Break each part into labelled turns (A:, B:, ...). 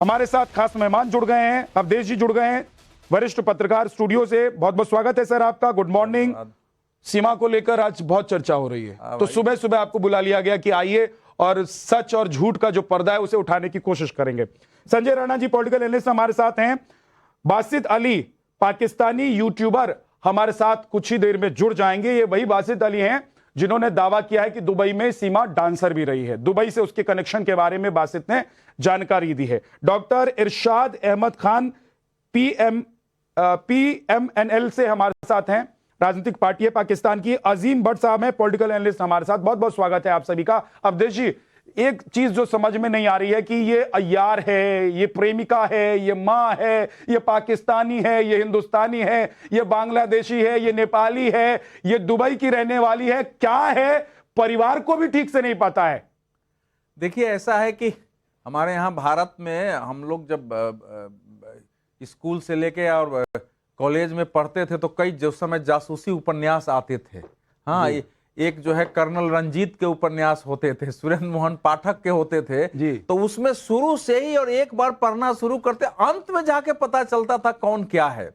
A: हमारे साथ खास मेहमान जुड़ गए हैं, अवधेश जी जुड़ गए हैं वरिष्ठ पत्रकार स्टूडियो से। बहुत बहुत स्वागत है सर आपका। Good morning. सीमा को लेकर आज बहुत चर्चा हो रही है, तो सुबह सुबह आपको बुला लिया गया कि आइए और सच और झूठ का जो पर्दा है उसे उठाने की कोशिश करेंगे। संजय राणा जी पॉलिटिकल एनालिस्ट हमारे साथ हैं। बासित अली पाकिस्तानी यूट्यूबर हमारे साथ कुछ ही देर में जुड़ जाएंगे। ये वही बासित अली हैं जिन्होंने दावा किया है कि दुबई में सीमा डांसर भी रही है। दुबई से उसके कनेक्शन के बारे में बासित ने जानकारी दी है। डॉक्टर इरशाद अहमद खान पीएमएनएल से हमारे साथ हैं, राजनीतिक पार्टी है पाकिस्तान की। अजीम भट्ट साहब हैं पॉलिटिकल एनालिस्ट हमारे साथ। बहुत बहुत स्वागत है आप सभी का। अवधेश जी, एक चीज जो समझ में नहीं आ रही है कि ये अय्यार है, ये प्रेमिका है, ये मां है, ये पाकिस्तानी है, ये हिंदुस्तानी है, ये बांग्लादेशी है, ये नेपाली है, ये दुबई की रहने वाली है, क्या है परिवार को भी ठीक से नहीं पता है।
B: देखिए, ऐसा है कि हमारे यहाँ भारत में हम लोग जब स्कूल से लेके और कॉलेज में पढ़ते थे तो कई जो समय जासूसी उपन्यास आते थे। हाँ, एक जो है कर्नल रंजीत के उपन्यास होते थे, सुरेंद्र मोहन पाठक के होते थे जी। तो उसमें शुरू से ही और एक बार पढ़ना शुरू करते अंत में जाके पता चलता था कौन क्या है।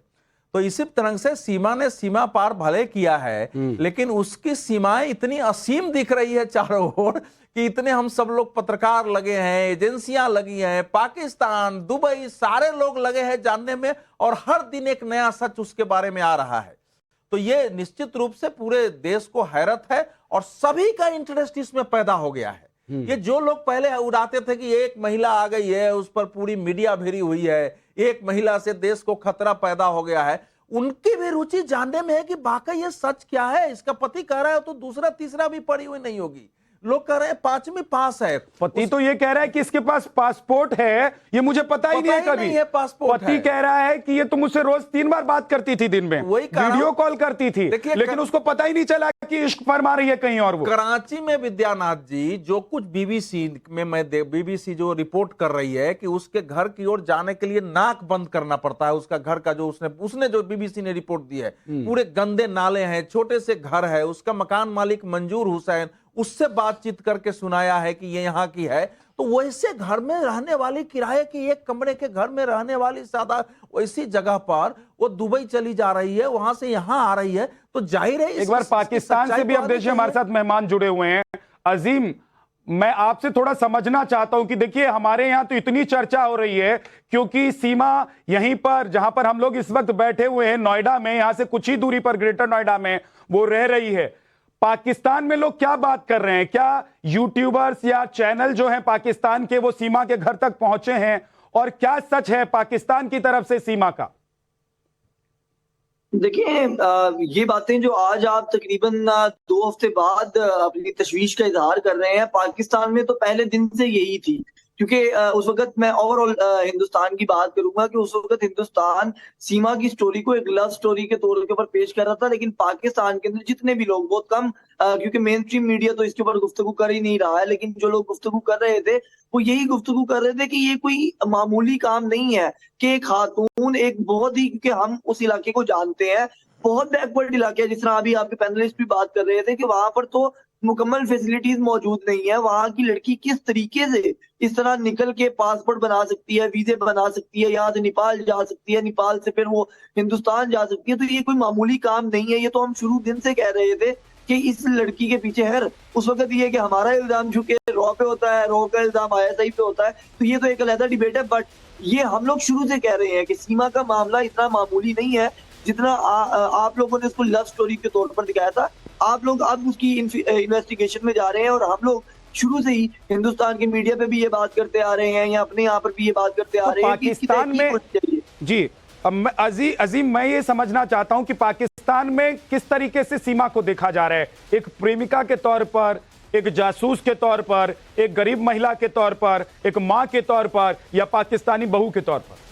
B: तो इसी तरह से सीमा ने सीमा पार भले किया है, लेकिन उसकी सीमाएं इतनी असीम दिख रही है चारों ओर कि इतने हम सब लोग पत्रकार लगे हैं, एजेंसियां लगी हैं, पाकिस्तान, दुबई, सारे लोग लगे हैं जानने में, और हर दिन एक नया सच उसके बारे में आ रहा है। तो ये निश्चित रूप से पूरे देश को हैरत है और सभी का इंटरेस्ट इसमें पैदा हो गया है। ये जो लोग पहले उड़ाते थे कि एक महिला आ गई है, उस पर पूरी मीडिया भिरी हुई है, एक महिला से देश को खतरा पैदा हो गया है, उनकी भी रुचि जानने में है कि वाकई ये सच क्या है। इसका पति कह रहा है तो दूसरा तीसरा भी पढ़ी हुई नहीं होगी। लोग कह रहे हैं 5वीं पास है,
A: पति तो ये कह रहा है कि इसके पास पासपोर्ट है, ये मुझे पता ही नहीं है कभी।
B: नहीं है पासपोर्ट।
A: पति कह रहा है कि ये तो मुझसे रोज 3 बार बात करती थी, दिन में वीडियो कॉल करती थी, लेकिन उसको पता ही नहीं चला कि इश्क फरमा रही है कहीं और। वो
B: कराची में विद्यानाथ जी जो कुछ बीबीसी में बीबीसी जो रिपोर्ट कर रही है कि उसके घर की ओर जाने के लिए नाक बंद करना पड़ता है। उसका घर का जो उसने जो बीबीसी ने रिपोर्ट दी है, पूरे गंदे नाले हैं, छोटे से घर है। उसका मकान मालिक मंजूर हुसैन, उससे बातचीत करके सुनाया है कि ये यहाँ की है। तो वैसे घर में रहने वाली, किराए की एक कमरे के घर में रहने वाली सादा वैसी जगह पर वो दुबई चली जा रही है, वहां से यहाँ आ रही है, तो जाहिर है। एक
A: बार पाकिस्तान से भी अवधेश हमारे साथ मेहमान जुड़े हुए हैं। अजीम, मैं आपसे थोड़ा समझना चाहता हूं कि देखिए हमारे यहां तो इतनी चर्चा हो रही है क्योंकि सीमा यहीं पर, जहां पर हम लोग इस वक्त बैठे हुए हैं, नोएडा में, यहां से कुछ ही दूरी पर ग्रेटर नोएडा में वो रह रही है। पाकिस्तान में लोग क्या बात कर रहे हैं? क्या यूट्यूबर्स या चैनल जो हैं पाकिस्तान के वो सीमा के घर तक पहुंचे हैं? और क्या सच है पाकिस्तान की तरफ से सीमा का?
C: देखिए, ये बातें जो आज आप तकरीबन 2 हफ्ते बाद अपनी तशवीश का इजहार कर रहे हैं, पाकिस्तान में तो पहले दिन से यही थी। क्योंकि उस वक्त मैं ओवरऑल हिंदुस्तान की बात करूंगा कि उस वक्त हिंदुस्तान सीमा की स्टोरी को एक लव स्टोरी के तौर के ऊपर पेश कर रहा था, लेकिन पाकिस्तान के अंदर जितने भी लोग, बहुत कम, क्योंकि मेन स्ट्रीम मीडिया तो इसके ऊपर गुफ्तगू कर ही नहीं रहा है, लेकिन जो लोग गुफ्तगू कर रहे थे वो यही गुफ्तगू कर रहे थे कि ये कोई मामूली काम नहीं है कि एक खातून, एक बहुत ही, क्योंकि हम उस इलाके को जानते हैं, बहुत बैकवर्ड इलाके है। जिस तरह अभी आपके पैनलिस्ट भी बात कर रहे थे कि वहां पर तो मुकम्मल फैसिलिटीज मौजूद नहीं है। वहां की लड़की किस तरीके से इस तरह निकल के पासपोर्ट बना सकती है, वीजे बना सकती है, यहाँ से नेपाल जा सकती है, नेपाल से फिर वो हिंदुस्तान जा सकती है, तो ये कोई मामूली काम नहीं है। ये तो हम शुरू दिन से कह रहे थे कि इस लड़की के पीछे है। उस वक्त ये कि हमारा इल्जाम झुके रॉ पे होता है, रॉ का इल्जाम ISI पे होता है, तो ये तो एक अलग डिबेट है। बट ये हम लोग शुरू से कह रहे हैं कि सीमा का मामला इतना मामूली नहीं है जितना आप लोगों ने इसको लव स्टोरी के तौर पर दिखाया था। आप लोग अब उसकी इन्वेस्टिगेशन में जा रहे हैं, और हम लोग शुरू से ही हिंदुस्तान के मीडिया पे भी ये बात करते आ रहे हैं या अपने यहाँ पर भी ये बात करते आ रहे हैं कि
A: पाकिस्तान में जी। अजीम, मैं ये समझना चाहता हूं कि पाकिस्तान में किस तरीके से सीमा को देखा जा रहा है, एक प्रेमिका के तौर पर, एक जासूस के तौर पर, एक गरीब महिला के तौर पर, एक मां के तौर पर, या पाकिस्तानी बहू के तौर पर?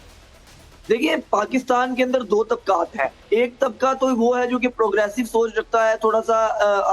C: देखिए, पाकिस्तान के अंदर 2 तबकात हैं। एक तबका तो वो है जो कि प्रोग्रेसिव सोच रखता है, थोड़ा सा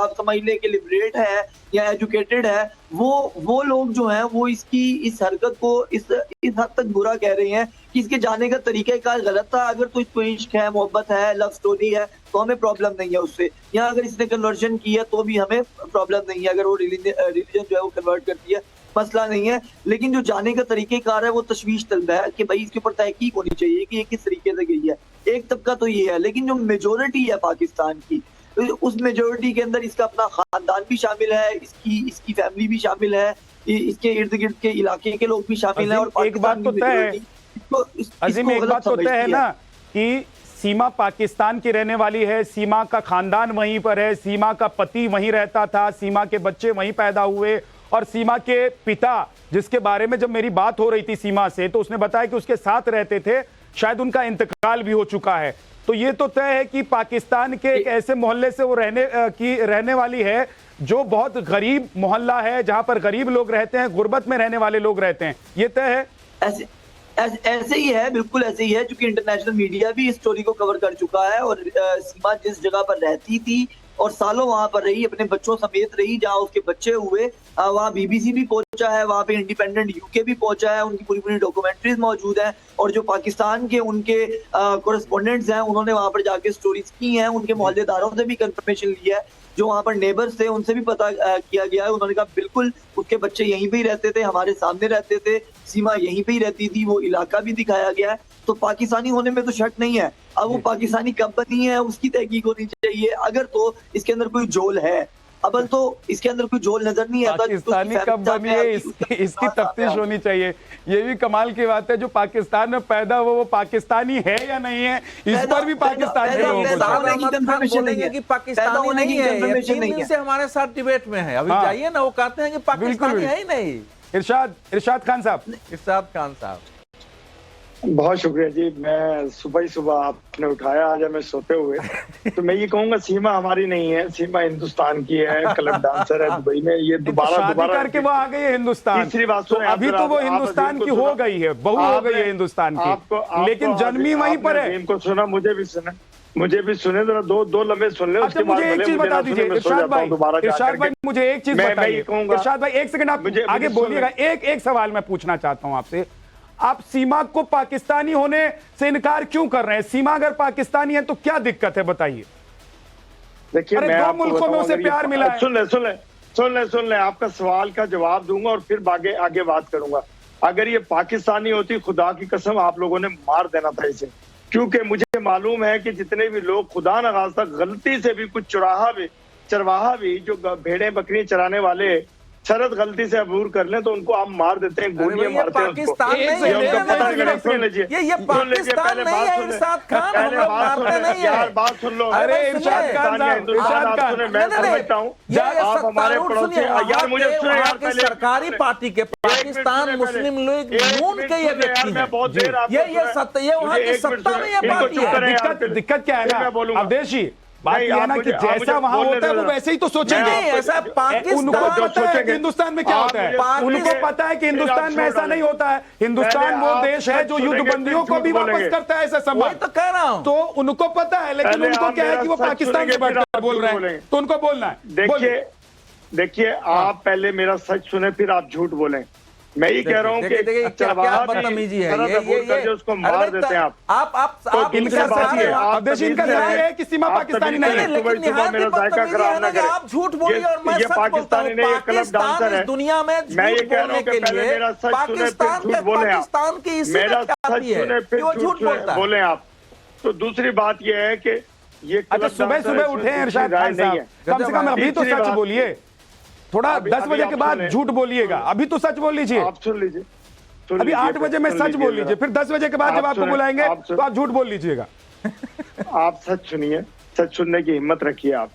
C: आप समझ लें कि लिबरेट है या एजुकेटेड है। वो लोग जो हैं वो इस हरकत को इस हद तक बुरा कह रहे हैं कि इसके जाने का तरीकाकार गलत था। अगर तो इसको इश्क है, मोहब्बत है, लव स्टोरी है, तो हमें प्रॉब्लम नहीं है उससे। या अगर इसने कन्वर्जन की है तो भी हमें प्रॉब्लम नहीं है, अगर वो रिलीजन जो है वो कन्वर्ट करती है मसला नहीं है, लेकिन जो जाने का तरीकेकार है वो तशवीश तलब है कि भाई इसके ऊपर तहकीक होनी चाहिए कि ये किस तरीके से गई है। एक तबका तो ये है, लेकिन जो मेजोरिटी है पाकिस्तान की, उस मेजोरिटी के अंदर इसका अपना खानदान भी शामिल है, इसकी फैमिली भी शामिल है, इसके इर्द गिर्द के इलाके के लोग भी शामिल है। और
A: एक बात तो तय है अजीम, एक बात तो तय है ना कि सीमा पाकिस्तान की रहने वाली है, सीमा का खानदान वहीं पर है, सीमा का पति वहीं रहता था, सीमा के बच्चे वहीं पैदा हुए, और सीमा के पिता जिसके बारे में जब मेरी बात हो रही थी सीमा से तो उसने बताया कि उसके साथ रहते थे, शायद उनका इंतकाल भी हो चुका है। तो ये तो तय है कि पाकिस्तान के एक ऐसे मोहल्ले से वो रहने वाली है जो बहुत गरीब मोहल्ला है, जहां पर गरीब लोग रहते हैं, गुर्बत में रहने वाले लोग रहते हैं, ये तय है।
C: ऐसे ही है, बिल्कुल ऐसे ही है, क्योंकि इंटरनेशनल मीडिया भी इस स्टोरी को कवर कर चुका है। और सीमा जिस जगह पर रहती थी और सालों वहां पर रही, अपने बच्चों समेत रही, जहां उसके बच्चे हुए, वहां बीबीसी भी पहुंचा है, वहां पे इंडिपेंडेंट यूके भी पहुंचा है, उनकी पूरी पूरी डॉक्यूमेंट्रीज मौजूद हैं। और जो पाकिस्तान के उनके कोरेस्पोंडेंट्स हैं, उन्होंने वहां पर जाके स्टोरीज की हैं, उनके मोहल्लेदारों से भी कंफर्मेशन ली है, जो वहां पर नेबर्स थे उनसे भी पता किया गया है। उन्होंने कहा बिल्कुल उसके बच्चे यहीं पे ही रहते थे, हमारे सामने रहते थे, सीमा यहीं पे ही रहती थी, वो इलाका भी दिखाया गया है। तो पाकिस्तानी होने में तो शक नहीं है। अब वो पाकिस्तानी कब बनी है उसकी तहकीक होनी चाहिए। अगर तो इसके अंदर कोई झोल है, अब तो इसके अंदर कोई झोल नजर नहीं आता।
A: पाकिस्तानी कब बनी है इसकी तफ्तीश होनी चाहिए। ये भी कमाल की बात है, जो पाकिस्तान में पैदा हुआ वो पाकिस्तानी है या नहीं है, इस पर भी पाकिस्तानी लोगों को
B: बोलेंगे कि पाकिस्तानी नहीं है, 3 दिन से हमारे साथ डिबेट में है। अभी जाइए ना, वो कहते हैं कि पाकिस्तानी है ही नहीं।
A: इरशाद खान साहब,
D: बहुत शुक्रिया जी। मैं सुबह आपने उठाया, आज मैं सोते हुए तो मैं ये कहूंगा सीमा हमारी नहीं है, सीमा हिंदुस्तान की है, क्लब डांसर है दुबई में। ये दोबारा
A: करके वो आ गई है हिंदुस्तान।
D: तीसरी बात
A: तो अभी तो वो हिंदुस्तान की हो गई है, बहू हो गई है हिंदुस्तान की, लेकिन जन्मी वहीं पर है।
D: इनको सुना, मुझे भी सुने जरा, दो लम्हे सुन ले।
A: अच्छा, मुझे एक चीज बता दीजिए इरशाद भाई, मुझे एक चीज बताइए इरशाद भाई, एक सेकंड आप आगे बोलिएगा। एक सवाल मैं पूछना चाहता हूं आपसे, आप सीमा को पाकिस्तानी होने से इनकार क्यों कर रहे हैं? सीमा अगर पाकिस्तानी है तो क्या दिक्कत है, बताइए।
D: देखिए, मैं
A: 2 मुल्कों में उसे प्यार मिला है।
D: सुन ले, आपका सवाल का जवाब दूंगा और फिर आगे बात करूंगा। अगर ये पाकिस्तानी होती, खुदा की कसम आप लोगों ने मार देना था इसे, क्योंकि मुझे मालूम है कि जितने भी लोग खुदा न खास्ता गलती से भी कुछ चरवाहा भी जो भेड़ें बकरियां चराने वाले शरत गलती से अबूर कर लें तो उनको आप मार देते हैं, गोलियां मारते हैं उनको।
B: पाकिस्तान नहीं है,
D: सुन लीजिए,
B: ये पाकिस्तान नहीं है इरशाद खान, हम लोग मारते नहीं है।
D: यार बात सुन लो।
A: अरे इरशाद खान,
D: मैं समझता हूँ आप हमारे पड़ोसी, यार मुझे सुने यार, पहले
B: सरकारी पार्टी के पाकिस्तान मुस्लिम लीग नून के ये व्यक्ति हैं, ये वहाँ की सत्ता में ये पार्टी है।
A: दिक्कत क्या है ना अवधेश जी, बात यह ना कि जैसा वहां होता है वो वैसे ही तो सोचेंगे।
B: ऐसा
A: उनको पता है कि हिंदुस्तान में क्या होता है, उनको पता है कि हिंदुस्तान में ऐसा नहीं होता है। हिंदुस्तान वो देश है जो युद्धबंदियों को भी वापस करता है, ऐसा सम्मान
B: तो कह रहा हूं।
A: तो उनको पता है, लेकिन उनको क्या है कि वो पाकिस्तान से बैठकर बोल रहे हैं, तो उनको बोलना है।
D: देखिए, आप पहले मेरा सच सुने फिर आप झूठ बोलें। मैं ये कह रहा हूँ कि
B: क्या बदतमीजी है ये
D: उसको मार देते हैं
B: आप
A: इनका सच है, अवधेश इनका सच है कि सीमा पाकिस्तानी नहीं है,
B: लेकिन निहायत बदतमीजी है ना कि आप झूठ बोलिए और मैं सच बोलता हूं। पाकिस्तान इस दुनिया में झूठ बोलने के लिए पाकिस्तान की इसी में ख्याति है कि वो झूठ बोलता है।
D: बोले आप। तो दूसरी बात यह है कि ये
A: अच्छा, सुबह उठे हैं इरशाद खान साहब, कम से कम अभी तो सच बोलिए, थोड़ा 10 बजे के बाद झूठ बोलिएगा, अभी तो सच बोल लीजिए।
D: आप सुन लीजिए,
A: अभी 8 बजे में सच बोल लीजिए, फिर 10 बजे के बाद जब आपको बुलाएंगे तो आप झूठ बोल लीजिएगा।
D: आप सच सुनिए, सच सुनने की हिम्मत रखिए। आप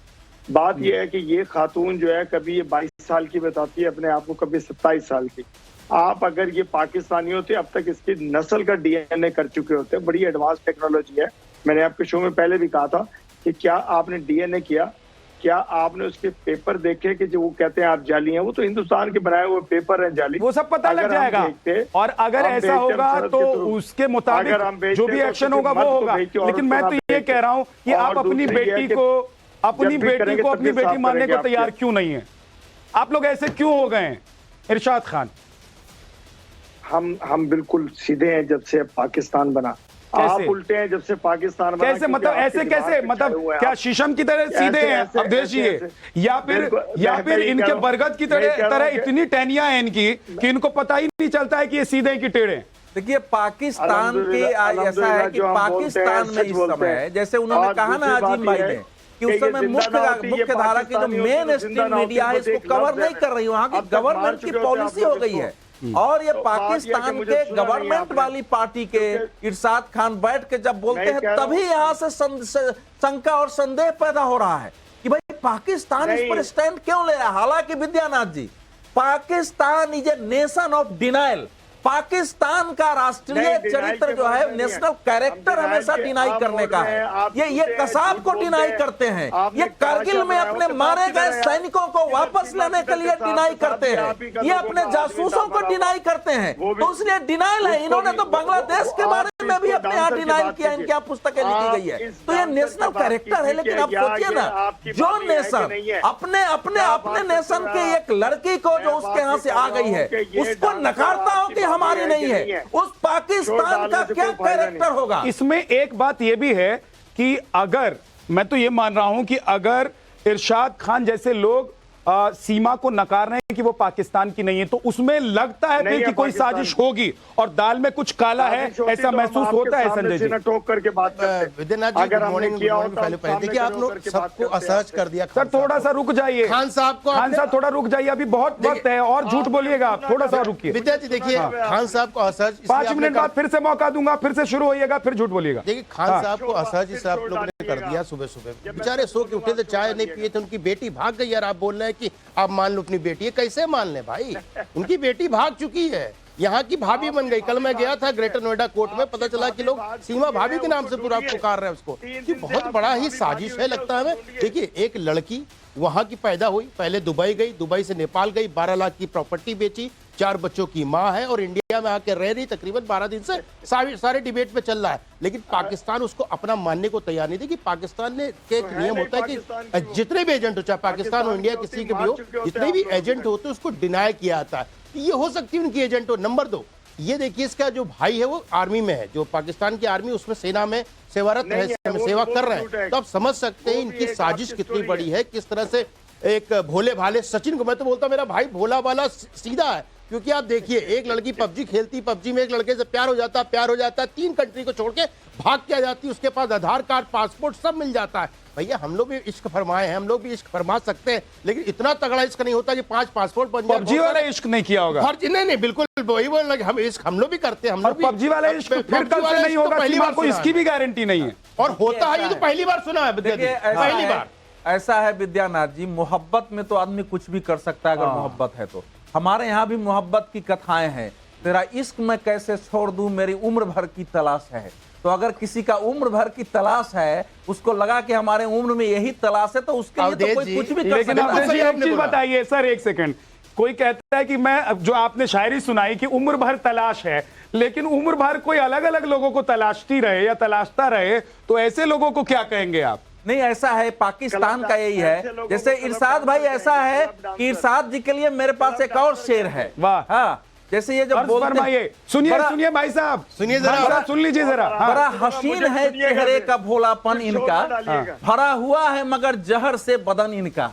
D: बात यह है कि ये खातून जो है कभी ये 22 साल की बताती है अपने आप को, कभी 27 साल की। आप अगर ये पाकिस्तानी होते अब तक इसकी नस्ल का DNA कर चुके होते। बड़ी एडवांस टेक्नोलॉजी है। मैंने आपके शो में पहले भी कहा था कि क्या आपने DNA किया, क्या आपने उसके पेपर देखे कि जो वो कहते हैं आप जाली हैं, वो तो हिंदुस्तान के बनाए हुए पेपर हैं जाली,
A: वो सब पता लग जाएगा। और अगर ऐसा होगा तो उसके मुताबिक जो भी एक्शन होगा वो होगा। लेकिन मैं तो ये कह रहा हूं कि आप अपनी बेटी को अपनी बेटी मानने को तैयार क्यों नहीं है? आप लोग ऐसे क्यों हो गए हैं इरशाद खान?
D: हम बिल्कुल सीधे हैं। जब से पाकिस्तान बना आप
A: कैसे
D: उल्टे हैं जब से पाकिस्तान बना,
A: कैसे
D: क्योंकि
A: मतलब
D: आपके
A: ऐसे
D: दिमाग
A: कैसे
D: में
A: मतलब
D: छाए हुए हैं
A: क्या
D: आप।
A: शीशम की तरह सीधे
D: ऐसे-
A: हैं
D: ऐसे-
A: अवधेश जी
D: ऐसे-
A: ये? या फिर
D: मैं ये
A: इनके
D: कह रहा हूं-
A: बरगद की
D: मैं ये कह रहा
A: तरह
D: हूं कि-
A: इतनी टहनियां हैं इनकी कि इनको पता ही नहीं चलता है कि ये सीधे हैं कि टेढ़े हैं।
B: देखिए पाकिस्तान की
D: अल्हम्दुलिल्लाह
B: ऐसा है कि
D: जो हम बोलते हैं,
B: पाकिस्तान में
D: सच
B: इस
D: बोलते
B: समय
D: हैं।
B: जैसे उन्होंने
D: और
B: कहा ना
D: दूसरी बात
B: अजीम भाई
D: ये
B: ने
D: है
B: कि उस
D: कि ये
B: समय
D: जिंदा ना होती, ये
B: मुख्य धारा की जो
D: पाकिस्तानी
B: मेन
D: होती तो जिंदा
B: स्ट्रीम
D: ना होती,
B: मीडिया है
D: मुझे
B: इसको
D: एक
B: कवर
D: लफ्ज़
B: नहीं
D: है।
B: कर रही, वहां की
D: अब तक मार
B: गवर्नमेंट की
D: चुके होते
B: पॉलिसी
D: आप
B: हो
D: लोग
B: गई
D: इसको।
B: है। और ये
D: तो बात ये है कि
B: पाकिस्तान
D: मुझे
B: के
D: सुना नहीं
B: गवर्नमेंट
D: आपने।
B: वाली पार्टी के इरशाद खान बैठ के जब बोलते
D: मैं
B: हैं
D: कह रहा
B: तभी
D: हूं-
B: यहां से शंका और संदेह पैदा हो रहा है कि भाई पाकिस्तान इस पर
D: नहीं।
B: स्टैंड क्यों ले रहा है। हालांकि Vidyanath ji, Pakistan is a nation of denial. Pakistan का राष्ट्रीय
D: नहीं, deny
B: चरित्र
D: के
B: जो है,
D: बारे में नहीं
B: नेशनल
D: है।
B: कैरेक्टर
D: हम
B: हमेशा
D: deny के-
B: डिनाई
D: आप
B: करने
D: बोल
B: का
D: रहे हैं,
B: है।
D: आप
B: ये
D: झूठे हैं,
B: कसाब
D: झूठ
B: को
D: बोलते
B: डिनाई
D: हैं।
B: करते हैं।
D: आपने
B: ये
D: कहा
B: कारगिल
D: चल
B: में
D: रहा है,
B: अपने
D: वो
B: मारे
D: किधर
B: गए
D: है?
B: सैनिकों को
D: किधर
B: वापस
D: सीमा
B: लाने के
D: किधर
B: लिए
D: के साथ
B: डिनाई
D: साथ
B: करते
D: भी
B: हैं।
D: आप ही का
B: ये
D: लोगों
B: अपने
D: का
B: जासूसों
D: आदमी
B: को
D: था
B: डिनाई करते हैं,
D: वो भी-
B: तो इसलिए डिनाइल है।
D: उसको
B: इन्होंने
D: भी-
B: तो बांग्लादेश के बारे में भी
D: उसको
B: अपने यहाँ
D: डांसर की
B: डिनाइल
D: बात
B: किया,
D: कीजिए।
B: इनकी यहाँ पुस्तकें लिखी
D: आप
B: गई है।
D: इस
B: तो ये
D: डांसर
B: नेशनल
D: की बात
B: कैरेक्टर है।
D: कीजिए
B: लेकिन
D: कि
B: आप
D: क्या
B: सोचिए
D: ये
B: ना,
D: आपकी
B: जो
D: भाभी है कि
B: नेशन
D: नहीं है?
B: अपने अपने
D: क्या
B: अपने
D: बात
B: नेशन
D: कर
B: की
D: रहे हैं
B: एक लड़की को जो
D: मैं
B: उसके
D: बात
B: यहाँ
D: ये
B: से
D: कर
B: आ
D: रहा
B: गई
D: हूं
B: है,
D: कि ये
B: उसको
D: डांसर
B: नकारता हो
D: आपकी
B: कि हमारी
D: भाभी है
B: नहीं
D: कि
B: है।
D: नहीं है?
B: उस पाकिस्तान
D: डालने
B: का
D: से
B: क्या
D: कोई फायदा
B: कैरेक्टर
D: नहीं।
B: होगा।
A: इसमें एक बात यह भी है कि अगर मैं तो ये मान रहा हूं कि अगर इरशाद खान जैसे लोग सीमा को नकार रहे हैं कि वो पाकिस्तान की नहीं है, तो उसमें लगता है
D: नहीं
A: फिर
D: है
A: कि कोई
D: पाकिस्तान
A: साजिश होगी और दाल में कुछ काला है,
D: साजिश होती
A: ऐसा
D: तो
A: महसूस
D: हम
A: होता है
D: आपके
A: संजय जी।
D: सामने टोक करके बात करते हैं।
E: विद्यानाथ जी,
D: अगर
E: गुड
D: हमने
E: मॉर्निंग,
D: किया
E: गुड
D: होता
E: मॉर्निंग। पहले
D: सामने
E: देखिए, आप
D: खड़े
E: लोग
D: होकर के
E: सबको
D: बात करते
E: असहज
D: हैं।
E: कर दिया।
A: सर थोड़ा सा रुक जाइए,
E: खान साहब को
A: खान
E: आपने-
A: साहब थोड़ा रुक जाइए, अभी बहुत वक्त है और झूठ बोलिएगा आप, थोड़ा सा रुकिए।
E: विद्या जी देखिए, खान साहब को असहज इसलिए
A: 5
E: आपने
A: मिनट
E: कर-
A: बाद फिर से मौका दूंगा, फिर से शुरू होइएगा, फिर झूठ बोलिएगा।
E: देखिए, खान साहब को असहज इसलिए आप लोगों ने कर दिया। सुबह सुबह बेचारे सो के उठे थे, चाय नहीं पिए थे, उनकी बेटी भाग गई। यार आप बोल रहे हैं कि आप मान लो अपनी बेटी है, कैसे मान ले भाई? उनकी बेटी भाग चुकी है, यहाँ की भाभी बन गई। कल मैं गया था ग्रेटर नोएडा कोर्ट में, पता चला कि लोग सीमा भाभी के नाम से पूरा पुकार रहे हैं उसको। ये बहुत बड़ा ही साजिश है लगता है हमें। देखिए, एक लड़की वहां की पैदा हुई, पहले दुबई गई, दुबई से नेपाल गई, 12 लाख की प्रॉपर्टी बेची, 4 बच्चों की माँ है और इंडिया में आकर रह रही तकरीबन 12 दिन से। सारे डिबेट पे चल रहा है, लेकिन पाकिस्तान उसको अपना मानने को तैयार नहीं थी। कि पाकिस्तान ने के एक नियम होता है कि जितने भी एजेंट हो, चाहे पाकिस्तान हो इंडिया किसी के भी हो, जितने भी एजेंट होते हैं उसको डिनाई किया जाता है। ये हो सकती है उनकी एजेंट हो। नंबर 2, ये देखिए, इसका जो भाई है वो आर्मी में है, जो पाकिस्तान की आर्मी उसमें सेना में सेवारत है, सेवा कर रहे हैं। तो आप समझ सकते हैं इनकी साजिश कितनी बड़ी है। किस तरह से एक भोले भाले सचिन को, मैं तो बोलता मेरा भाई भोला भाला सीधा है। क्योंकि आप देखिए, एक लड़की पबजी खेलती, पबजी में एक लड़के से प्यार हो जाता है, 3 कंट्री को छोड़ के भाग के आ जाती है, उसके पास आधार कार्ड, पासपोर्ट सब मिल जाता है। भैया हम लोग भी इश्क फरमाए हैं, हम लोग भी इश्क फरमा सकते हैं, लेकिन इतना तगड़ा इश्क नहीं होता कि 5 पासपोर्ट बन जाए।
A: पबजी वाला इश्क नहीं किया होगा।
E: नहीं, बिल्कुल वही बोल रहे, हम इश्क हम लोग भी करते हैं। हम
A: और
E: लोग भी
A: पबजी वाला इश्क फिर कल से नहीं होगा, सीमा को इसकी भी गारंटी नहीं है।
E: और होता है, ये तो पहली बार सुना है विद्या जी,
B: देखिए,
E: पहली बार।
B: ऐसा है विद्यानाथ जी, मोहब्बत में तो आदमी कुछ भी कर सकता है अगर मोहब्बत है तो। हमारे यहाँ भी मोहब्बत की कथाएं हैं। तेरा इश्क मैं कैसे छोड़ दूं, मेरी उम्र भर की तलाश है। तो अगर किसी का उम्र भर की तलाश है, उसको लगा कि हमारे उम्र में यही तलाश है, तो उसके लिए तो कोई कुछ भी कर
A: लेकिन
B: सकता
A: अवधेश जी
B: है।
A: एक चीज बताइए सर, एक सेकंड। कोई कहता है कि मैं, जो आपने शायरी सुनाई कि उम्र भर तलाश है, लेकिन उम्र भर कोई अलग अलग लोगों को तलाशती रहे या तलाशता रहे, तो ऐसे लोगों को क्या कहेंगे आप?
B: नहीं, ऐसा है, पाकिस्तान का यही है। जैसे इरशाद भाई, ऐसा है कि इरशाद जी के लिए मेरे पास एक और शेर है।
A: वाह।
B: हाँ, जैसे ये जब बोलते हैं,
A: सुनिए भाई साहब,
E: सुनिए जरा,
A: सुन लीजिए जरा।
B: बड़ा हसीन है चेहरे का भोलापन इनका, भरा हुआ है मगर जहर से बदन इनका,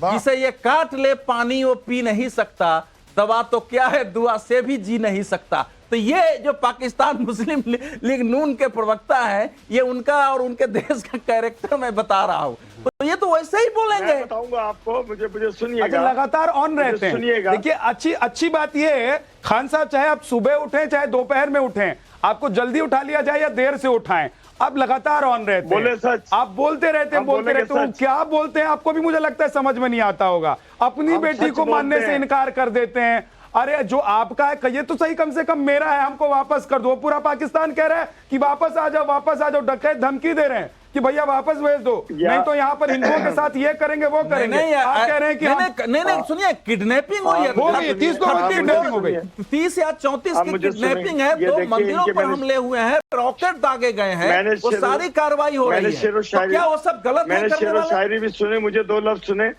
B: जिसे ये काट ले पानी वो पी नहीं सकता, दवा तो क्या है दुआ से भी जी नहीं सकता। तो ये जो पाकिस्तान मुस्लिम लीग नून के प्रवक्ता हैं, ये उनका और उनके देश का कैरेक्टर मैं बता रहा हूँ। तो ये तो वैसे ही बोलेंगे।
D: मैं बताऊंगा आपको, मुझे सुनिएगा।
A: अच्छा, लगातार ऑन रहते हैं।
D: सुनिएगा।
A: देखिए, अच्छी बात ये है खान साहब, चाहे आप सुबह उठें चाहे दोपहर में उठें, आपको जल्दी उठा लिया जाए या देर से उठाएं, आप लगातार ऑन रहते हैं।
D: बोले सच।
A: आप बोलते रहते हैं, बोलते रहते हैं। क्या बोलते हैं आपको भी मुझे लगता है समझ में नहीं आता होगा। अपनी बेटी को मानने से इनकार कर देते हैं। अरे जो आपका है कहिए तो सही, कम से कम मेरा है, हमको वापस कर दो। पूरा पाकिस्तान कह रहा है कि वापस आ जाओ, डकैत धमकी दे रहे हैं कि भैया वापस भेज दो, नहीं तो यहाँ पर हिंदुओं के साथ ये करेंगे वो करेंगे। आप कह रहे हैं कि
B: नहीं, सुनिए, किडनैपिंग हुई है,
A: हो गई 30 लोगों की किडनैपिंग हो गई,
B: 30 या 34 की किडनैपिंग है। 2 मंदिरों पर हमले हुए हैं, रॉकेट दागे गए हैं, वो सारी कार्रवाई हो रही है। तो क्या वो सब गलत है?
D: मैंने शेर व शायरी भी सुने, मुझे 2 लफ्ज सुने।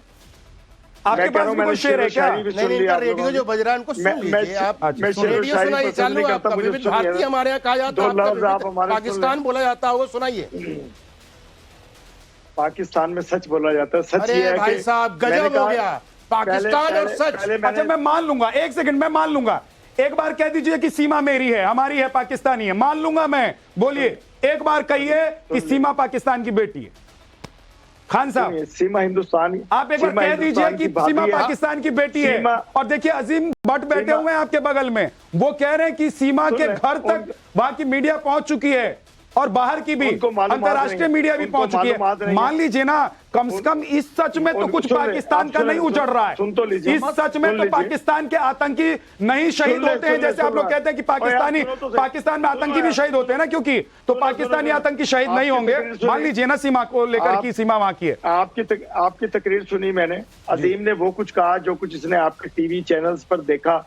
A: आपके पास भी कोई शेर है क्या?
E: नहीं, इनका रेडियो जो बज रहा है उनको सुन लीजिए आप। रेडियो सुनाइए, चालू है आपका। विविध भारती हमारे यहाँ कहा जाता है, पाकिस्तान बोला जाता होगा, सुनाइए।
D: पाकिस्तान में सच बोला जाता है। सच ये है
E: भाई
D: कि
E: साहब गजब हो गया, पाकिस्तान और सच।
A: अच्छा मैं मान लूंगा, एक सेकंड मैं मान लूंगा, एक बार कह दीजिए कि सीमा मेरी है, हमारी है, पाकिस्तानी है, मान लूंगा मैं। बोलिए एक बार कहिए कि सीमा पाकिस्तान की बेटी है। खान साहब
D: सीमा हिंदुस्तान,
A: आप एक बार कह दीजिए कि सीमा पाकिस्तान की बेटी है। और देखिए अजीम भट्ट बैठे हुए हैं आपके बगल में, वो कह रहे हैं कि सीमा के घर तक वहां की मीडिया पहुंच चुकी है और बाहर की भी अंतर्राष्ट्रीय मीडिया भी पहुंच चुकी है। मान लीजिए ना, कम से कम इस सच में तो कुछ पाकिस्तान का नहीं उजड़ रहा है। इस सच में तो पाकिस्तान के आतंकी नहीं शहीद होते हैं, जैसे आप लोग कहते हैं कि पाकिस्तान में आतंकी भी शहीद होते हैं ना, क्योंकि तो पाकिस्तानी आतंकी शहीद नहीं होंगे। मान लीजिए ना, सीमा को लेकर की, सीमा वहां की है।
D: आपकी तकरीर सुनी मैंने, अजीम ने वो कुछ कहा जो कुछ इसने आपके टीवी चैनल्स पर देखा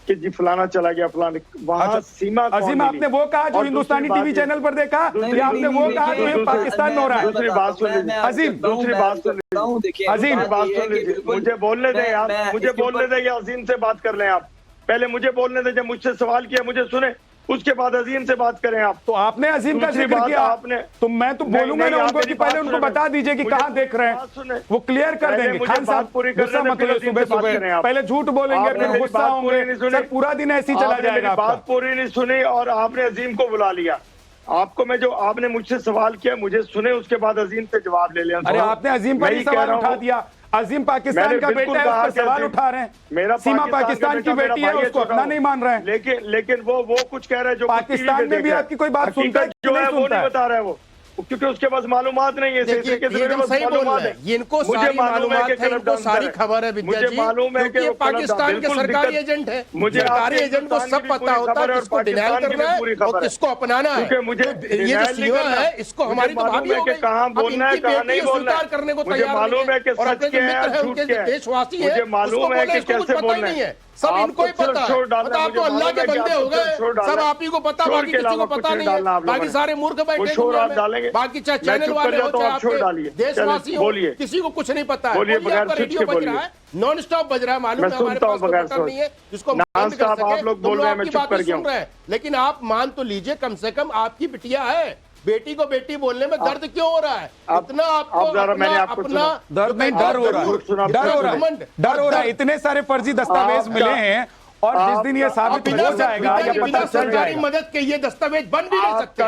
D: कि जी फलाना चला गया, फलाने वहां सीमा।
A: अजीम आपने वो कहा जो हिंदुस्तानी टीवी चैनल पर देखा, या आपने वो कहा जो ये पाकिस्तान में हो रहा है?
D: दूसरी बात सुन लीजिए अजीम, दूसरी बात सुन लीजिए अजीम, बात सुन लीजिए, मुझे बोलने दें आप, मुझे बोलने दें या अजीम से बात कर लें आप? पहले मुझे बोलने दें, जब मुझसे सवाल किया मुझे सुने, उसके बाद अजीम से बात करें आप।
A: तो आपने अजीम का जिक्र किया, आपने तो मैं तो बोलूंगा ना उनको कि पहले उनको बता दीजिए कि कहां देख रहे हैं, वो क्लियर कर देंगे। खान साहब गुस्सा मत होइए, सुबह सुबह पहले झूठ बोलेंगे फिर गुस्सा होंगे, सर पूरा दिन ऐसे ही चला जाएगा।
D: बात पूरी नहीं सुनी और आपने अजीम को बुला लिया। आपको मैं जो आपने मुझसे सवाल किया मुझे सुने, उसके बाद अजीम से जवाब ले लिया।
A: अरे आपने अजीम पर ही सवाल उठा दिया। अजीम पाकिस्तान का बेटा है, उस पर सवाल उठा रहे हैं। सीमा पाकिस्तान की बेटी है, उसको अपना नहीं मान रहे हैं।
D: लेकिन वो कुछ कह रहे हैं जो
A: पाकिस्तान में भी आपकी कोई बात सुनता है
D: जो है वो नहीं बता रहा है वो, क्योंकि उसके पास मालूमात नहीं है।
E: सही बोल रहे हैं, इनको सारी मालूमात है, इनको सारी खबर है विद्या जी, क्योंकि ये पाकिस्तान के सरकारी एजेंट है। सरकारी एजेंट को सब पता होता है किसको डिनाइल करना है और किसको अपनाना है। ये जो सीमा है, इसको हमारी तो भाभी हो गई, अब इनकी बेटी स्वीकार करने को तैयार नहीं है, और अपने जो मित्र है, उनके देशवासी है, उसको बोले इसको कुछ पता ही नहीं है। सब इनको ही पता है, आप तो अल्लाह के बंदे हो गए, सब आप ही को पता, बाकी किसी को पता नहीं है। बाकी सारे मूर्ख बैठे दुनिया में, बाकी चाहे चैनल वाले हो चाहे आपके देशवासी हो, किसी को कुछ नहीं पता है। आपका रेडियो बज रहा है, नॉन स्टॉप बज रहा है, मालूम है, हमारे पास कोई बटन नहीं है जिसको बंद कर सके।
D: आप लोग बोल रहे हैं, मैं चुप कर गया हूं।
E: लेकिन आप मान तो लीजिए, कम से कम आपकी बिटिया है, बेटी को बेटी बोलने में दर्द क्यों हो रहा है? इतना आपको अपना
A: दर्द नहीं, डर हो रहा है, डर हो रहा है। इतने सारे फर्जी दस्तावेज मिले हैं और जिस दिन ये साबित हो जाएगा या पता चल जाएगा,
E: मदद के ये दस्तावेज बन भी नहीं सकते।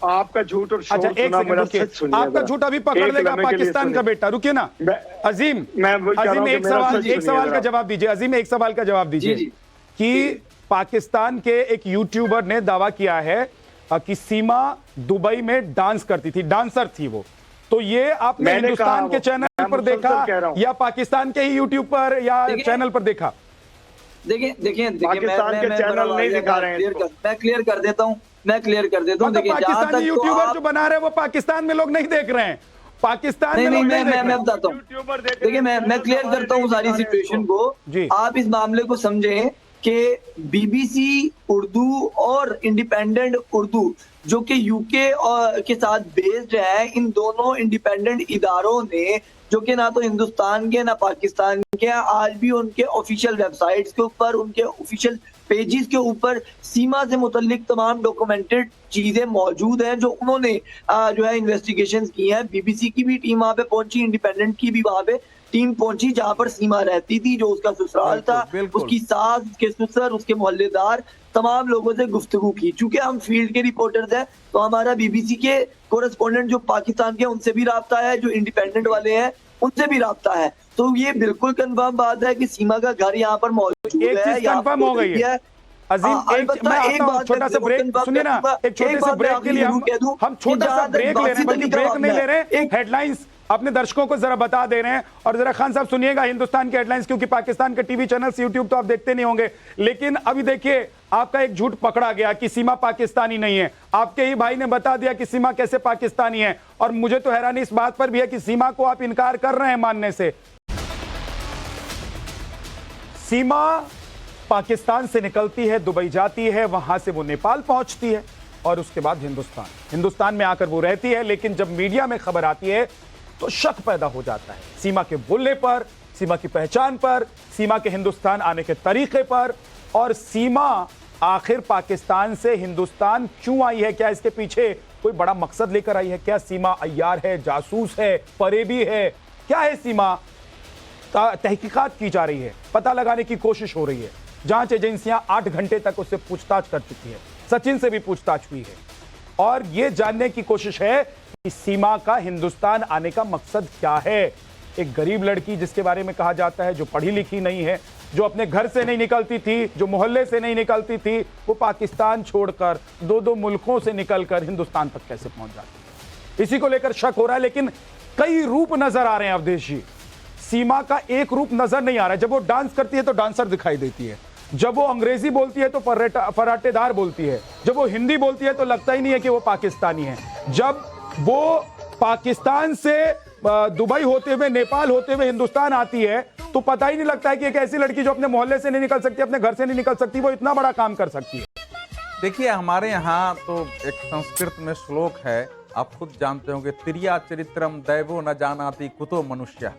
D: आपका झूठ और
A: अच्छा एक सेकंड रुकिए, आपका झूठ अभी पकड़ लेगा पाकिस्तान का बेटा। रुकिए ना अजीम, अजीम एक सवाल का जवाब दीजिए। अजीम एक सवाल का जवाब दीजिए कि पाकिस्तान के एक यूट्यूबर ने दावा किया है कि सीमा दुबई में डांस करती थी, डांसर थी वो, तो ये आपने हिंदुस्तान के चैनल पर देखा या पाकिस्तान के ही यूट्यूब पर या चैनल पर देखा?
C: देखिए
D: पाकिस्तान के चैनल नहीं दिखा रहे हैं।
C: मैं क्लियर कर देता हूँ,
A: देखिए पाकिस्तानी यूट्यूबर जो बना रहे हैं वो पाकिस्तान में लोग नहीं देख रहे हैं, पाकिस्तान में लोग नहीं देख रहे हैं।
C: मैं बताता हूँ, देखिए मैं क्लियर करता हूँ सारी सिचुएशन को। आप इस मामले को समझें कि बीबीसी उर्दू और इंडिपेंडेंट उर्दू जो कि यूके के साथ बेस्ड है, इन दोनों इंडिपेंडेंट इदारों ने, जो कि ना तो हिंदुस्तान के ना पाकिस्तान के, आज भी उनके ऑफिशियल वेबसाइट्स के ऊपर, उनके ऑफिशियल पेजेस के ऊपर सीमा से मुतल्लिक तमाम डॉक्यूमेंटेड चीजें मौजूद हैं जो उन्होंने जो है इन्वेस्टिगेशंस की हैं। बीबीसी की भी टीम वहां पे पहुंची, इंडिपेंडेंट की भी वहां पे टीम पहुंची, जहां पर सीमा रहती थी, जो उसका ससुराल था, उसकी सास, उसके ससुर, उसके मोहल्लेदार, तमाम लोगों से गुफ्तगू की। चूंकि हम फील्ड के रिपोर्टर्स हैं तो हमारा बीबीसी के कोरेस्पोंडेंट जो पाकिस्तान के, उनसे भी राब्ता है, जो इंडिपेंडेंट वाले हैं उनसे भी राब्ता है। तो ये बिल्कुल कंफर्म बात है कि सीमा का घर यहाँ पर मौजूद है।
A: कंफर्म हो गई है अजीम। एक छोटा सा ब्रेक सुनिए ना, एक छोटे से ब्रेक के लिए हम छोटा सा ब्रेक ले रहे हैं, बल्कि ब्रेक नहीं ले रहे, हेडलाइंस अपने दर्शकों को जरा बता दे रहे हैं। और जरा खान साहब सुनिएगा हिंदुस्तान के हेडलाइंस, क्योंकि पाकिस्तान के टीवी चैनल्स, यूट्यूब तो आप देखते नहीं होंगे, लेकिन अभी देखिए आपका एक झूठ पकड़ा गया कि सीमा पाकिस्तानी नहीं है। आपके ही भाई ने बता दिया कि सीमा कैसे पाकिस्तानी है, और मुझे तो हैरानी इस बात पर भी है कि सीमा को आप इनकार कर रहे हैं मानने से। सीमा पाकिस्तान से निकलती है, दुबई जाती है, वहां से वो नेपाल पहुंचती है और उसके बाद हिंदुस्तान में आकर वो रहती है। लेकिन जब मीडिया में खबर आती है तो शक पैदा हो जाता है सीमा के बोलने पर, सीमा की पहचान पर, सीमा के हिंदुस्तान आने के तरीके पर, और सीमा आखिर पाकिस्तान से हिंदुस्तान क्यों आई है? क्या इसके पीछे कोई बड़ा मकसद लेकर आई है? क्या सीमा अय्यार है, जासूस है, फरेबी है? क्या है? सीमा का तहकीकात की जा रही है, पता लगाने की कोशिश हो रही है। जांच एजेंसियां 8 घंटे तक उससे पूछताछ कर चुकी है, सचिन से भी पूछताछ हुई है, और यह जानने की कोशिश है कि सीमा का हिंदुस्तान आने का मकसद क्या है। एक गरीब लड़की जिसके बारे में कहा जाता है, जो पढ़ी लिखी नहीं है, जो अपने घर से नहीं निकलती थी, जो मोहल्ले से नहीं निकलती थी, वो पाकिस्तान छोड़कर 2-2 मुल्कों से निकलकर हिंदुस्तान तक कैसे पहुंच जाती है? इसी को लेकर शक हो रहा है। लेकिन कई रूप नजर आ रहे हैं अवधेश जी। सीमा का एक रूप नजर नहीं आ रहा है। जब वो डांस करती है तो डांसर दिखाई देती है, जब वो अंग्रेजी बोलती है तो फराटेदार बोलती है, जब वो हिंदी बोलती है तो लगता ही नहीं है कि वो पाकिस्तानी है, जब वो पाकिस्तान से दुबई होते हुए, नेपाल होते हुए हिंदुस्तान आती है तो पता ही नहीं लगता है कि एक ऐसी लड़की जो अपने मोहल्ले से नहीं निकल सकती, अपने घर से नहीं निकल सकती, वो इतना बड़ा काम कर सकती है।
B: देखिए, हमारे यहाँ तो एक संस्कृत में श्लोक है, आप खुद जानते होंगे, तिर्या चरित्रम दैवो न जानाति कुतो मनुष्य।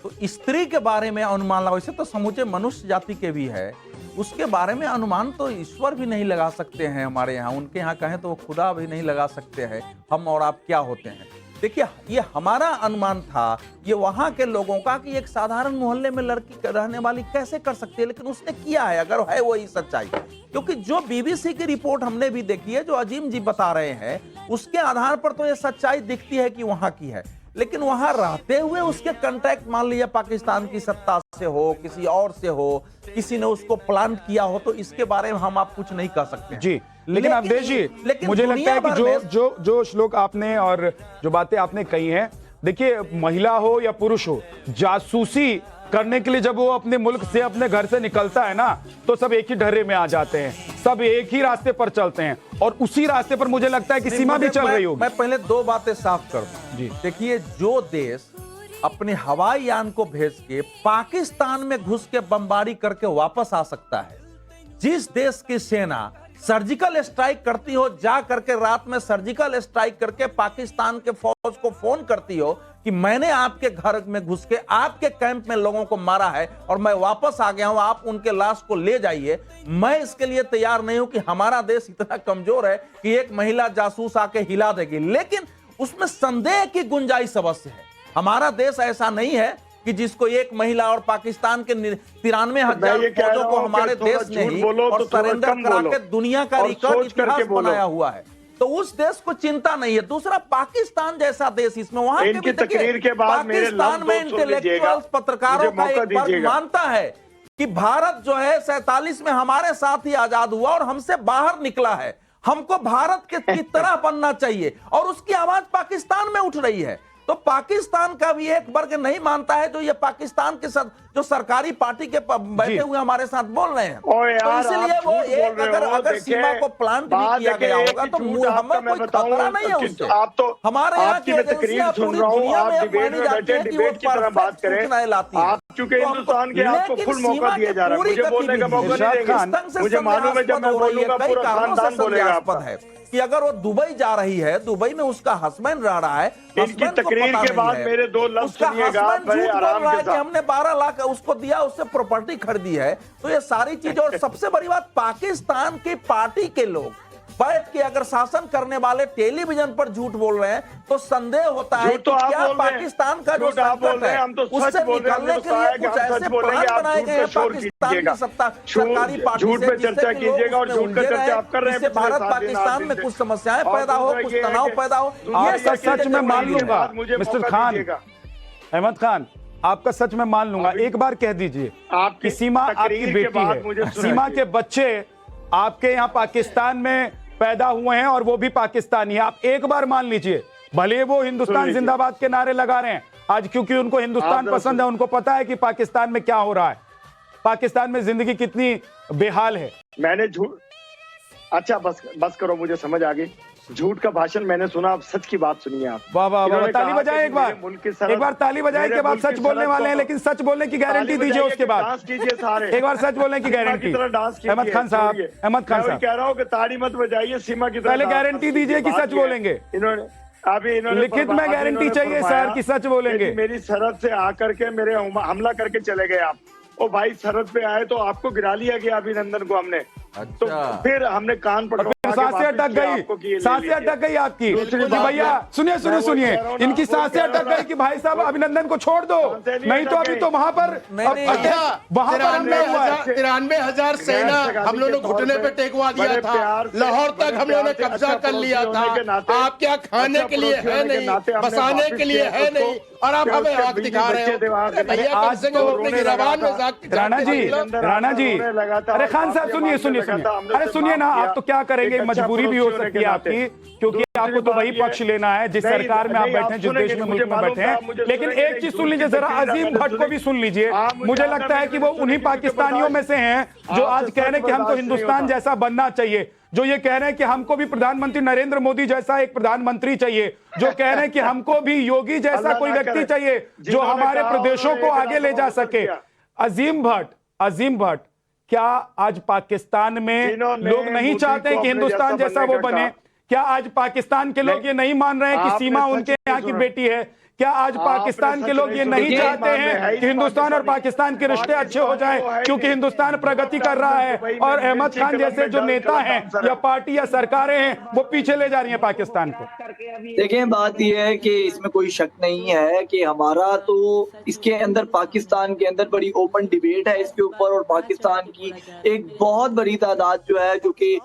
B: तो स्त्री के बारे में अनुमान लगा, वैसे तो समूचे मनुष्य जाति के भी है, उसके बारे में अनुमान तो ईश्वर भी नहीं लगा सकते हैं हमारे यहाँ। उनके यहाँ कहें तो वो खुदा भी नहीं लगा सकते हैं, हम और आप क्या होते हैं। देखिए, ये हमारा अनुमान था, ये वहां के लोगों का, कि एक साधारण मोहल्ले में लड़की रहने वाली कैसे कर सकती है, लेकिन उसने किया है, अगर है वही सच्चाई। क्योंकि जो बीबीसी की रिपोर्ट हमने भी देखी है, जो अजीम जी बता रहे हैं, उसके आधार पर तो ये सच्चाई दिखती है कि वहां की है। लेकिन वहां रहते हुए उसके कांटेक्ट मान लीजिए पाकिस्तान की सत्ता से हो, किसी और से हो, किसी ने उसको प्लांट किया हो, तो इसके बारे में हम आप कुछ नहीं कह सकते हैं।
A: जी, लेकिन अवधेश जी, मुझे लगता है कि जो श्लोक आपने और जो बातें आपने कही हैं, देखिए, महिला हो या पुरुष हो, जासूसी करने के लिए जब वो अपने मुल्क से, अपने घर से निकलता है ना, तो सब एक ही ढर्रे में आ जाते हैं, सब एक ही रास्ते पर चलते हैं, और उसी रास्ते पर मुझे लगता है कि सीमा भी चल रही होगी।
B: मैं पहले 2 बातें साफ कर दूं।
A: जी,
B: देखिए, जो देश अपने हवाई यान को भेज के पाकिस्तान में घुस के बमबारी करके वापस आ सकता है, जिस देश की सेना सर्जिकल स्ट्राइक करती हो, जा करके रात में सर्जिकल स्ट्राइक करके पाकिस्तान के फौज को फोन करती हो कि मैंने आपके घर में घुस के आपके कैंप में लोगों को मारा है और मैं वापस आ गया हूं, आप उनके लाश को ले जाइए, मैं इसके लिए तैयार नहीं हूं कि हमारा देश इतना कमजोर है कि एक महिला जासूस आके हिला देगी। लेकिन उसमें संदेह की गुंजाइश अवश्य है। हमारा देश ऐसा नहीं है कि जिसको एक महिला और पाकिस्तान के 93,000 फौजों को हमारे देश ने ही और सरेंडर करा के दुनिया का रिकॉर्ड इतिहास बनाया हुआ है, तो उस देश को चिंता नहीं है। दूसरा, पाकिस्तान जैसा देश, इसमें वहां
D: इनकी तकरीर के बाद
B: पाकिस्तान में इंटेलेक्चुअल्स, पत्रकारों का एक वर्ग मानता है कि भारत जो है 47 में हमारे साथ ही आजाद हुआ और हमसे बाहर निकला है, हमको भारत के की तरह बनना चाहिए, और उसकी आवाज पाकिस्तान में उठ रही है। तो पाकिस्तान का भी एक वर्ग नहीं मानता है, जो ये पाकिस्तान के साथ जो सरकारी पार्टी के बैठे हुए हमारे साथ बोल रहे हैं। तो इसलिए वो एक अगर सीमा को प्लांट भी किया गया होगा तो हमें कोई खतरा नहीं है उससे।
D: आप तो
B: हमारे यहाँ की एजेंसियां पूरी दुनिया में मानी जाती है कि वो परफेक्ट सूचनाएं लाती हैं।
D: क्योंकि हिंदुस्तान के आपको फुल मौका दिया जा रहा है, मुझे बोलने का मौका नहीं देंगे। मुझे मालूम है जब मैं बोलूंगा पूरा खानदान बोलेगा आपका
B: है कि अगर वो दुबई जा रही है, दुबई में उसका हस्बैंड रह रहा है,
D: इनकी तकरीर के बाद मेरे 2 लफ्ज सुनिएगा, बड़े आराम के साथ।
B: हमने 12 लाख उसको दिया, उससे प्रॉपर्टी खरीदी है, तो ये सारी चीजें। और सबसे बड़ी बात, पाकिस्तान की पार्टी के लोग बैठ के अगर शासन करने वाले टेलीविजन पर झूठ बोल रहे हैं तो संदेह होता है कि क्या पाकिस्तान का जो संकट है उससे निकलने के लिए कुछ ऐसे प्लान बनाए गए हैं पाकिस्तान की सत्ता सरकारी पार्टी से,
D: चर्चा कीजिएगा और झूठ पर चर्चा आप कर रहे हैं।
B: भारत पाकिस्तान में कुछ समस्याएं पैदा हो, कुछ तनाव पैदा हो,
A: आपका सच मैं मान लूंगा मिस्टर खान, अहमद खान, आपका सच मैं मान लूंगा। एक बार कह दीजिए कि सीमा आपकी बेटी है, सीमा के बच्चे आपके यहाँ पाकिस्तान में पैदा हुए हैं और वो भी पाकिस्तानी है। आप एक बार मान लीजिए, भले वो हिंदुस्तान जिंदाबाद के नारे लगा रहे हैं आज, क्योंकि उनको हिंदुस्तान पसंद है, उनको पता है कि पाकिस्तान में क्या हो रहा है, पाकिस्तान में जिंदगी कितनी बेहाल है।
D: मैंने झूठ, अच्छा बस करो, मुझे समझ आ गई। झूठ का भाषण मैंने सुना, आप सच की बात सुनिए। आप
A: वाह वाह वाह, ताली बजाएं एक बार ताली बजाएं के बाद सच बोलने वाले हैं, लेकिन सच बोलने की गारंटी दीजिए उसके बाद। एक बार सच बोलने की गारंटी। अहमद खान साहब, अहमद खान साहब,
D: कह रहा हूँ कि ताली मत बजाइए सीमा की तरह,
A: पहले गारंटी दीजिए कि सच बोलेंगे।
D: इन्होंने अभी इन्होंने
A: लिखित में गारंटी चाहिए सर कि सच बोलेंगे।
D: मेरी सरहद से आकर के मेरे हमला करके चले गए आप। ओ भाई सरहद पे आए तो आपको गिरा लिया गया अभिनंदन को हमने। तो फिर हमने कान पकड़ा,
A: सांसें अटक गई, सांसें अटक गई आपकी कि भैया सुनिए सुनिए सुनिए, इनकी सांसें अटक गई कि भाई साहब अभिनंदन को छोड़ दो, नहीं तो अभी तो वहां पर
E: 93,000 सेना हम लोगों ने घुटने पे टेकवा दिया था, लाहौर तक हम लोगों ने कब्जा कर लिया था। आप क्या खाने के लिए है नहीं, बसाने के लिए है नहीं, और आप हमें आग दिखा रहे हो। आज से अपने गिरबान में
A: राणा जी, अरे खान साहब सुनिए सुनिए सुनिए, अरे सुनिए ना, आप तो क्या करेंगे, मजबूरी भी हो सकती है आपकी, क्योंकि आपको तो वही पक्ष लेना है जिस सरकार में आप बैठे हैं, जिस देश में मुल्क में बैठे हैं। लेकिन एक चीज सुन लीजिए जरा, अजीम भट्ट को भी सुन लीजिए। मुझे लगता है कि वो उन्हीं पाकिस्तानियों में से हैं जो आज कह रहे हैं कि हमको हिंदुस्तान जैसा बनना चाहिए, जो ये कह रहे हैं कि हमको भी प्रधानमंत्री नरेंद्र मोदी जैसा एक प्रधानमंत्री चाहिए, जो कह रहे हैं कि हमको भी योगी जैसा कोई व्यक्ति चाहिए जो हमारे प्रदेशों को आगे ले जा सके। अजीम भट्ट, क्या आज पाकिस्तान में लोग नहीं चाहते कि हिंदुस्तान जैसा वो बने? क्या आज पाकिस्तान के लोग ये नहीं मान रहे हैं कि सीमा उनके यहाँ की बेटी है? क्या आज पाकिस्तान के लोग ये नहीं चाहते हैं कि हिंदुस्तान और पाकिस्तान के रिश्ते अच्छे हो जाएं, क्योंकि हिंदुस्तान प्रगति कर रहा है और अहमद खान जैसे जो नेता हैं या पार्टी या सरकारें हैं वो पीछे ले जा रही हैं पाकिस्तान को?
C: देखें, बात यह है कि इसमें कोई शक नहीं है कि हमारा तो इसके अंदर पाकिस्तान के अंदर बड़ी ओपन डिबेट है इसके ऊपर, और पाकिस्तान की एक बहुत बड़ी तादाद जो है जो कि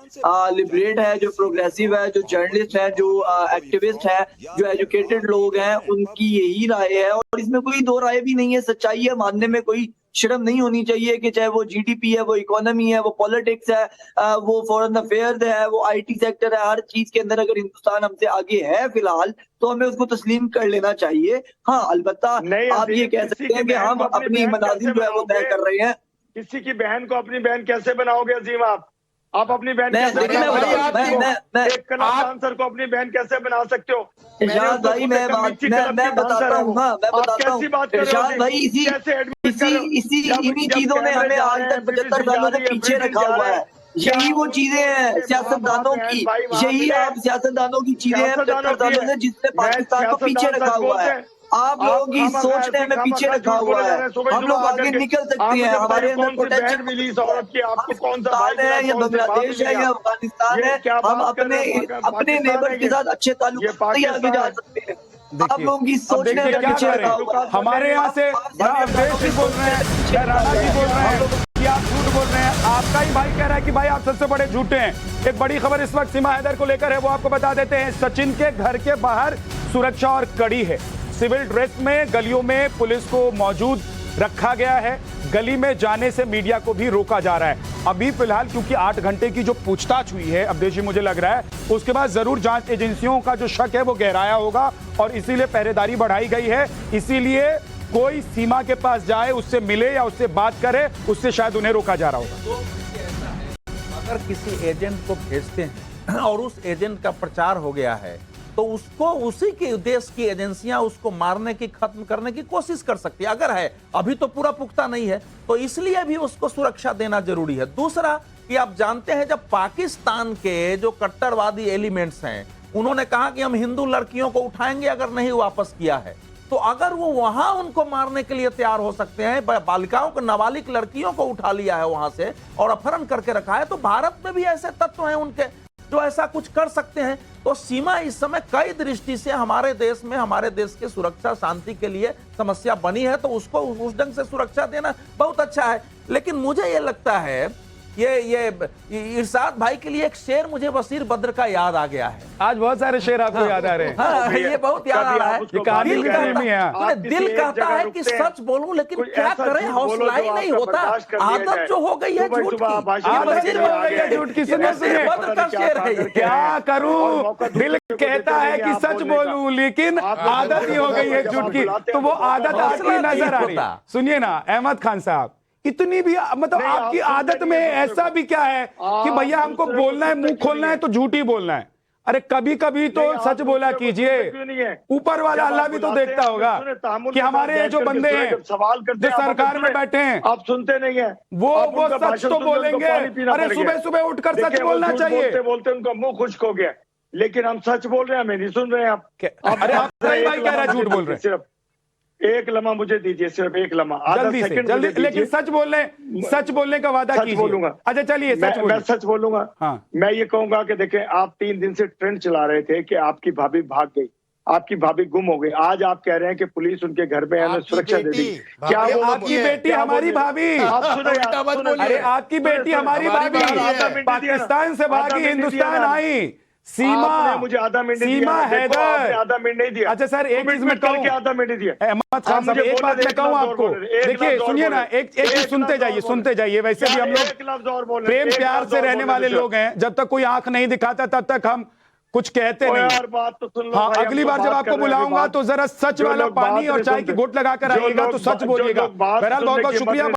C: लिबरेट है, जो प्रोग्रेसिव है, जो जर्नलिस्ट है, जो एक्टिविस्ट है, जो एजुकेटेड लोग हैं, उनकी यही राय है। और इसमें कोई दो राय भी नहीं है, सच्चाई है, मानने में कोई शर्म नहीं होनी चाहिए कि चाहे वो जीडीपी है, वो इकोनॉमी है, वो पॉलिटिक्स है, वो फॉरेन अफेयर्स है, वो आईटी सेक्टर है, हर चीज के अंदर अगर हिंदुस्तान हमसे आगे है फिलहाल तो हमें उसको तस्लीम कर लेना चाहिए। हाँ, अलबत्ता आप ये कह सकते हैं कि हम अपनी मनाजिल जो है वो तय कर रहे हैं।
D: किसी की बहन को अपनी बहन कैसे बनाओगे अजीम? आप अपनी बहन कैसे
C: सर
D: को अपनी बहन कैसे बना सकते हो?
C: इरशाद भाई मैं बताता हूँ, मैं बताता हूँ इरशाद भाई, इन्हीं चीजों ने हमें आज तक 75 सालों से पीछे रखा हुआ है। यही वो चीजें हैं सियासतदानों की, यही आप सियासतदानों की चीजें हैं 75 सालों से जिसने पाकिस्तान को पीछे रखा हुआ है। आप लोगों की सोच ने हमें पीछे रखा हुआ है। हम लोग आगे निकल सकते हैं, हमारे अंदर पोटेंशियल मिली पाकिस्तान है या बांग्लादेश है या अफगानिस्तान है, हम अपने नेबर के साथ अच्छे ताल्लुक आगे जा सकते हैं। आप लोगों की सोच ने हमें पीछे रखा हुआ है।
A: हमारे यहाँ से अवधेश जी बोल रहे हैं, राणा जी बोल रहे हैं कि आप झूठ बोल रहे हैं, आपका ही भाई कह रहा है कि भाई आप सबसे बड़े झूठे हैं। एक बड़ी खबर इस वक्त सीमा हैदर को लेकर है, वो आपको बता देते हैं। सचिन के घर के बाहर सुरक्षा और कड़ी है, सिविल ड्रेस में गलियों में पुलिस को मौजूद रखा गया है, गली में जाने से मीडिया को भी रोका जा रहा है। अभी फिलहाल क्योंकि 8 घंटे की जो पूछताछ हुई है अवधेश जी, मुझे लग रहा है उसके बाद जरूर जांच एजेंसियों का जो शक है वो गहराया होगा और इसीलिए पहरेदारी बढ़ाई गई है। इसीलिए कोई सीमा के पास जाए, उससे मिले या उससे बात करे, उससे शायद उन्हें रोका जा रहा होगा।
B: अगर किसी एजेंट को भेजते हैं और उस एजेंट का प्रचार हो गया है तो उसको उसी के देश की एजेंसियां उसको मारने की, खत्म करने की कोशिश कर सकती है। अगर है, अभी तो पूरा पुख्ता नहीं है, तो इसलिए भी उसको सुरक्षा देना जरूरी है। दूसरा कि आप जानते हैं जब पाकिस्तान के जो कट्टरवादी एलिमेंट्स हैं उन्होंने कहा कि हम हिंदू लड़कियों को उठाएंगे अगर नहीं वापस किया है, तो अगर वो वहां उनको मारने के लिए तैयार हो सकते हैं, बालिकाओं को, नाबालिग लड़कियों को उठा लिया है वहां से और अपहरण करके रखा है, तो भारत में भी ऐसे तत्व हैं उनके जो ऐसा कुछ कर सकते हैं। तो सीमा इस समय कई दृष्टि से हमारे देश में, हमारे देश के सुरक्षा शांति के लिए समस्या बनी है, तो उसको उस ढंग से सुरक्षा देना बहुत अच्छा है। लेकिन मुझे ये लगता है ये इरशाद भाई के लिए एक शेर मुझे वसीर बद्र का याद आ गया है।
A: आज बहुत सारे शेर आपको याद आ रहे हैं।
B: हाँ, ये बहुत याद आ रहा है। दिल कहता है कि सच बोलूं, लेकिन क्या करें, हौसला ही नहीं होता। आदत जो हो गई है झूठ की,
A: झूठ की। सुनिए
B: बद्र का शेर है।
A: क्या करूं, दिल कहता है कि सच बोलूं, लेकिन आदत ही हो गई है झूठ की, तो वो आदत आपकी नजर आ रही है। सुनिए ना अहमद खान साहब, इतनी भी मतलब आपकी आदत में ऐसा भी क्या है कि भैया हमको बोलना है, मुंह खोलना है तो झूठ ही बोलना है? अरे कभी कभी तो सच बोला कीजिए, ऊपर वाला अल्लाह भी तो देखता होगा कि हमारे जो बंदे हैं जो सरकार में बैठे हैं,
D: आप सुनते नहीं है,
A: वो सच तो बोलेंगे। अरे सुबह सुबह उठकर सच बोलना चाहिए।
D: बोलते उनका मुंह खुश्क हो गया। लेकिन हम सच बोल रहे हैं, हमें नहीं सुन रहे हैं आप।
A: अरे आप भाई
D: एक
A: कह रहा
D: लम्हा
A: झूठ बोल रहे हैं।
D: सिर्फ एक लम्हा मुझे दीजिए, सिर्फ एक लम्हा, आधा
A: जल्दी से
D: सेकंड
A: जल्दी,
D: मुझे
A: लेकिन
D: दीजिए।
A: सच बोलने का वादा
D: सच
A: कीजिए।
D: बोलूंगा।
A: अच्छा चलिए सच
D: मैं
A: बोलिए।
D: सच बोलूंगा।
A: हाँ।
D: मैं ये कहूंगा कि देखें, आप 3 दिन से ट्रेंड चला रहे थे कि आपकी भाभी भाग गई, आपकी भाभी गुम हो गई। आज आप कह रहे हैं कि पुलिस उनके घर में हमें
E: आपकी
D: सुरक्षा दे दी।
E: बेटी,
D: क्या
E: भाभी
D: वो
A: आपकी बेटी हमारी भाभी,
D: आप सुनो यार,
E: उल्टा मत
D: सुनो।
E: बोलिए।
A: अरे आपकी बेटी हमारी
E: हमारी
A: भाभी
E: भाभी है।
D: आधा मिनट दीजिए ना।
A: पाकिस्तान से
D: आधा
A: भागी
D: मिनट
A: हिंदुस्तान
D: दीजिए ना।
A: आई। सीमा,
D: आपने मुझे आधा मिनट दिया
A: सीमा
D: ना। देखो, आपने
A: हैदर।
D: आधा मिनट नहीं दिया।
A: अच्छा सर, एक चीज मैं
D: कमिटमेंट करके
A: कहूं,
D: आधा मिनट दिया।
A: अहमद खान
D: आप
A: साहब,
D: मुझे
A: एक
D: बोलने
A: बात
D: दे,
A: मैं
D: एक
A: कहूं
D: लफ्ज और
A: आपको,
D: बोलने दे, एक
A: देखिए
D: लफ्ज और
A: सुनिए ना,
D: बोलने दे,
A: एक चीज
D: एक
A: सुनते
D: लफ्ज
A: जाइए,
D: और
A: सुनते जाइए। वैसे भी हम
D: एक
A: लोग
D: लफ्ज और बोलने दे,
A: प्रेम
D: एक
A: प्यार
D: लफ्ज
A: से
D: और
A: रहने
D: बोलने
A: वाले
D: दे।
A: लोग हैं, जब तक कोई आंख नहीं दिखाता तब तक हम कुछ कहते
D: ओ
A: नहीं।
D: यार, बात तो सुन लो
A: हाँ,
D: भाई, हम
A: अगली
D: तो
A: बार जब
D: बात
A: आपको
D: कर रहे हैं,
A: बुलाऊंगा
D: बात-
A: तो जरा सच
D: जो
A: वाला
D: लोग बात
A: पानी और
D: नहीं
A: चाय की
D: सुनते,
A: घुट लगाकर
D: जो
A: आइएगा, तो
D: लोग
A: सच
D: जो
A: बोलिएगा।
D: लोग बात
A: बहरहाल बहुत बहुत
D: सुनने की
A: शुक्रिया।
D: हिम्मत